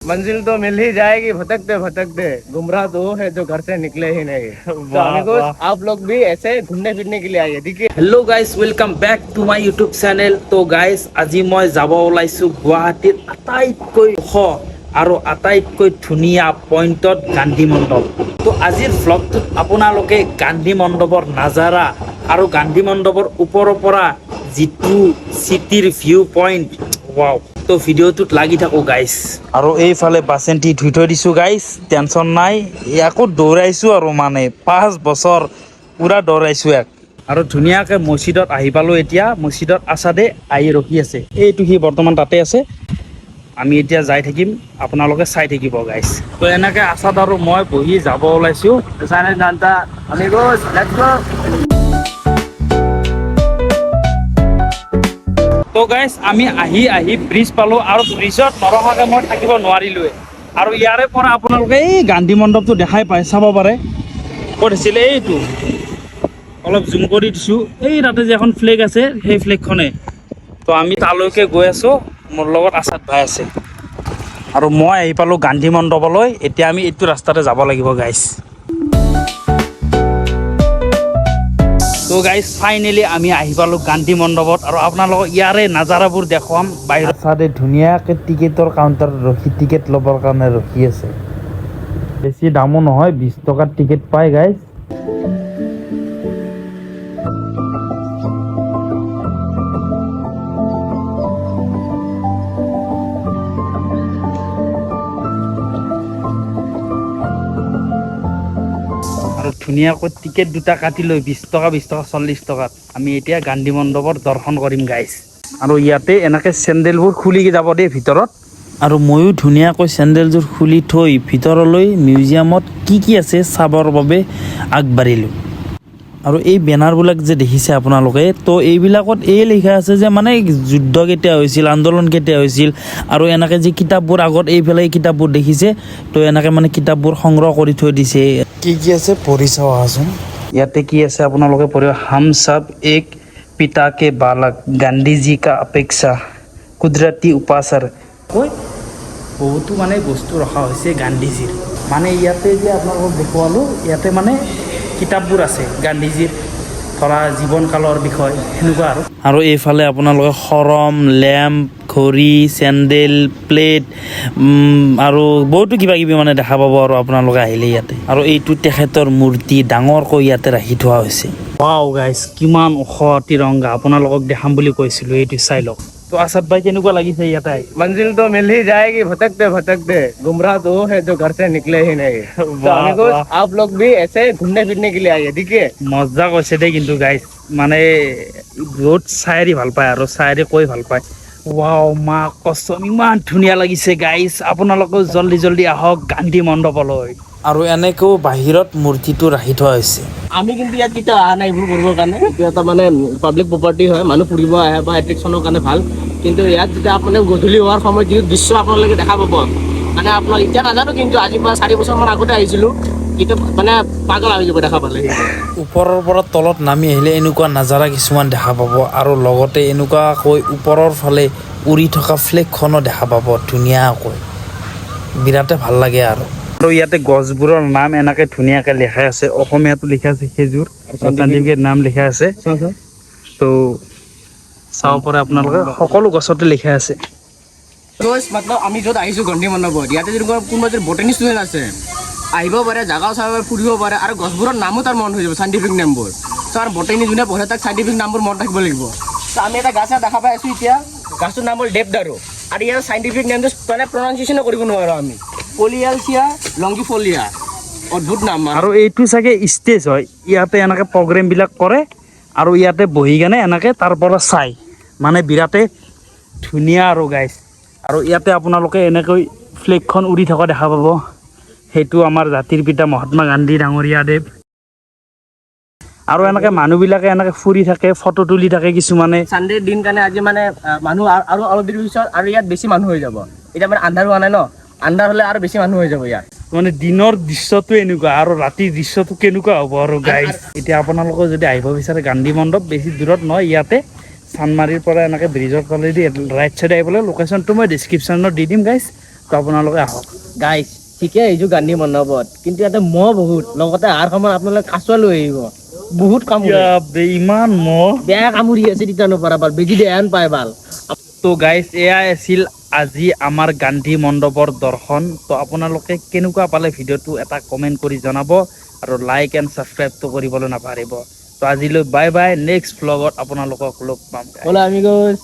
मंजिल तो मिल ही जाएगी भटकते भटकते, गुमराह तो वो है जो घर से निकले ही नहीं। तो अमिगोस, आप लोग भी ऐसे घूमने फिरने के लिए आइए, ठीक है। Hello guys, welcome back to my YouTube channel. तो गाइस, আজি মই যাব ওলাইছো গুৱাহাটীৰ আটাইতকৈ ওখ আৰু আটাইতকৈ ধুনীয়া পইণ্টত গান্ধী মণ্ডপ। তো আজিৰ ভ্লগটোত আপোনালোকে গান্ধী মণ্ডপৰ নাজাৰা আৰু গান্ধী মণ্ডপৰ ওপৰৰ পৰা যিটো চিটিৰ ভিউ পইণ্ট, ওৱাও। তো ভিডিঅ'টোত লাগি থাকো গাইস। আৰু এইফালে বাচেণ্টি ধুই থৈ দিছো গাইস, টেনশ্যন নাই। ইয়াকো দৌৰাইছো আৰু মানে 5 বছৰ পুৰা দৌৰাইছো ইয়াক। আৰু ধুনীয়াকৈ মছজিদত আহি পালোঁ। এতিয়া মছজিদত আছাদে আহি ৰখি আছে, এইটো সি বৰ্তমান তাতে আছে। আমি এতিয়া যাই থাকিম, আপোনালোকে চাই থাকিব গাইছ। তো এনেকৈ আছাদ আৰু মই বহি যাব ওলাইছোঁ। Amigos, let's go. তো গাইছ, আমি আহি ব্ৰিজ পালোঁ আৰু ব্ৰিজত নৰখাকৈ মই থাকিব নোৱাৰিলোৱে। আৰু ইয়াৰে পৰা আপোনালোকে এই গান্ধী মণ্ডপটো দেখাই পায়, চাব পাৰে। ক'ত আছিলে এইটো, অলপ জুম কৰি দিছোঁ। এই তাতে যে এখন ফ্লেগ আছে, সেই ফ্লেগখনে। তো আমি তালৈকে গৈ আছোঁ, মোৰ লগত আছাদ ভাই আছে। আৰু মই আহি পালোঁ গান্ধী মণ্ডপলৈ। এতিয়া আমি এইটো ৰাস্তাতে যাব লাগিব গাইছ। তো গাইছ, ফাইনেলি আমি আহি পালোঁ গান্ধী মণ্ডপত। আৰু আপোনালোকক ইয়াৰে নাজাৰাবোৰ দেখুৱাম বাহিৰত। আছাদে ধুনীয়াকৈ টিকেটৰ কাউণ্টাৰত ৰখি টিকেট ল'বৰ কাৰণে ৰখি আছে। বেছি দামো নহয়, 20 টকাত টিকেট পায় গাইছ। আৰু ধুনীয়াকৈ টিকেট দুটা কাটি লৈ 20 টকা 40 টকাত আমি এতিয়া গান্ধী মণ্ডপৰ দৰ্শন কৰিম গাইছ। আৰু ইয়াতে এনেকৈ চেণ্ডেলবোৰ খুলি যাব দেই ভিতৰত। আৰু ময়ো ধুনীয়াকৈ চেণ্ডেলযোৰ খুলি থৈ ভিতৰলৈ মিউজিয়ামত কি আছে চাবৰ বাবে আগবাঢ়িলোঁ। আৰু এই বেনাৰবিলাক যে দেখিছে আপোনালোকে, তো এইবিলাকত এই লিখা আছে যে মানে যুদ্ধ কেতিয়া হৈছিল, আন্দোলন কেতিয়া হৈছিল। আৰু এনেকৈ যে কিতাপবোৰ আগত এইফালে কিতাপবোৰ দেখিছে, তো এনেকৈ মানে কিতাপবোৰ সংগ্ৰহ কৰি থৈ দিছে। কি আছে পঢ়ি চাওঁ আহাচোন। ইয়াতে কি আছে আপোনালোকে পঢ়িব। হাম সব এক পিতা কে বালক, গান্ধীজী কা অপেক্ষা, কুদৰতী উপাচাৰ। কৈ বহুতো মানে বস্তু ৰখা হৈছে গান্ধীজীৰ। মানে ইয়াতে যে আপোনালোকক দেখুৱালোঁ, ইয়াতে মানে কিতাপবোৰ আছে গান্ধীজীৰ, ধৰা জীৱনকালৰ বিষয় সেনেকুৱা আৰু এইফালে আপোনালোকে খৰম, লেম্প, ঘড়ী, চেণ্ডেল, প্লেট আৰু বহুতো কিবা কিবি মানে দেখা পাব আৰু আপোনালোকে আহিলে ইয়াতে। আৰু এইটো তেখেতৰ মূৰ্তি ডাঙৰকৈ ইয়াতে ৰাখি থোৱা হৈছে। ৱাও গাইছ, কিমান ওখ তিৰংগা আপোনালোকক দেখাম বুলি কৈছিলোঁ, এইটো চাই লওক। তো আছাদ ভাই কেনেকুৱা লাগিছে ইয়াতে? मंजिल तो मिल ही जाएगी भटकते भटकते, गुमराह तो वो है जो घर से निकले ही नहीं। तो अमिगोस, आप लोग भी ऐसे घूमने फिरने के लिए आइए, ठीक है। মজা কৈছে দেই কিন্তু গাইছ, মানে বহুত চায়েৰি ভাল পায় আৰু চায়েৰি কৈ ভাল পায়। ৱাও মা কচম, ইমান ধুনীয়া লাগিছে গাইছ। আপোনালোকেও জল্দি আহক গান্ধী মণ্ডপলৈ। আৰু এনেকৈও বাহিৰত মূৰ্তিটো ৰাখি থোৱা হৈছে। আমি কিন্তু ইয়াত কেতিয়া অহা নাই এইবোৰ কৰিবৰ কাৰণে। এইটো এটা মানে পাব্লিক প্ৰপাৰ্টি হয়, মানুহ ফুৰিব আহে বা এট্ৰেকশ্যনৰ কাৰণে ভাল। কিন্তু ইয়াত যেতিয়া আপুনি গধূলি হোৱাৰ সময়ত যিটো দৃশ্য আপোনালোকে দেখা পাব, মানে আপোনাক এতিয়া নাজানো, কিন্তু আজিৰ পৰা 4 বছৰমান আগতে আহিছিলোঁ, কিন্তু মানে পাগল হৈ যাব দেখা পালে। ওপৰৰ পৰা তলত নামি আহিলে এনেকুৱা নাজাৰা কিছুমান দেখা পাব। আৰু লগতে এনেকুৱাকৈ ওপৰৰ ফালে উৰি থকা ফ্লেগখনো দেখা পাব ধুনীয়াকৈ, বিৰাটে ভাল লাগে আৰু ইয়াতে গছবোৰৰ নাম এনেকৈ ধুনীয়াকৈ লিখা আছে। অসমীয়াতো লিখা আছে খেজুৰ, চাৰ্টিফিকেট নাম লিখা আছে। তো চাব পাৰে আপোনালোকে, সকলো গছতে লিখা আছে। মতলব আমি য'ত আহিছোঁ গান্ধী মণ্ডপত, ইয়াতে যদি কোনোবা যদি বটানী ষ্টুডেণ্ট আছে, আহিব পাৰে, জাগাও চাব পাৰে, ফুৰিব পাৰে। আৰু গছবোৰৰ নামো তাৰ মনত হৈ যাব, চাইণ্টিফিক নামবোৰ। ত' আৰু বটানী যোনে পঢ়ে তাক চাইণ্টিফিক নামবোৰ মনত ৰাখিব লাগিব। ত' আমি এটা গাছ দেখা পাই আছোঁ এতিয়া, গাছটোৰ নাম হ'ল দেৱদাৰু। আৰু ইয়াৰ চাইণ্টিফিক নেমটো মানে প্ৰনাউন্সিয়েশ্যনো কৰিব নোৱাৰোঁ আমি, পলিয়ালচিয়া লংগিফলিয়া। অদ্ভুত নাম। আৰু এইটো চাগে ষ্টেজ হয়, ইয়াতে এনেকৈ প্ৰগ্ৰেমবিলাক কৰে আৰু ইয়াতে বহি কেনে এনেকৈ তাৰ পৰা চাই, মানে বিৰাটেই ধুনীয়া আৰু গাইছ। আৰু ইয়াতে আপোনালোকে এনেকৈ ফ্লেগখন উৰি থকা দেখা পাব, সেইটো আমাৰ জাতিৰ পিতা মহাত্মা গান্ধী ডাঙৰীয়া দেৱ। আৰু এনেকৈ মানুহবিলাকে এনেকৈ ফুৰি থাকে, ফটো তুলি থাকে কিছুমানে। চানডেৰ দিন কাৰণে আজি মানে মানুহ আৰু অলপ দেৰি পিছত আৰু ইয়াত বেছি মানুহ হৈ যাব। এতিয়া মানে আন্ধাৰ হোৱা নাই ন, আন্ধাৰ হ'লে আৰু বেছি মানুহ হৈ যাব ইয়াত। মানে দিনৰ দৃশ্যটো এনেকুৱা আৰু ৰাতিৰ দৃশ্যটো কেনেকুৱা হ'ব আৰু গাইছ। এতিয়া আপোনালোকে যদি আহিব বিচাৰে গান্ধী মণ্ডপ, বেছি দূৰত নহয়, ইয়াতে চানমাৰীৰ পৰা এনেকৈ ব্ৰিজৰ ফালেদি ৰাইট চাইডে আহিবলৈ। লোকেশ্যনটো মই ডিছক্ৰিপশ্যনত দি দিম গাইছ, তো আপোনালোকে আহক। গাইছ ঠিকে আহিছোঁ গান্ধী মণ্ডপত, কিন্তু ইয়াতে মহ বহুত, লগতে আহাৰ সময়ত আপোনালোকে কাছুৱা লৈ আহিব, বহুত কামুৰে, ইয়াবে ইমান মহ। বেয়া কামুৰি আছে তিতানৰ পৰা ভাল, বেজি দিয়া হেন পায় ভাল। তো গাইজ এয়াই আছিল আজি আমাৰ গান্ধী মণ্ডপৰ দৰ্শন। তো আপোনালোকে কেনেকুৱা পালে ভিডিঅ'টো এটা কমেণ্ট কৰি জনাব আৰু লাইক এণ্ড ছাবস্ক্ৰাইবটো কৰিবলৈ নাপাহৰিব। তো আজিলৈ বাই বাই, নেক্সট ভ্লগত আপোনালোকক লগ পাম। Hola amigos.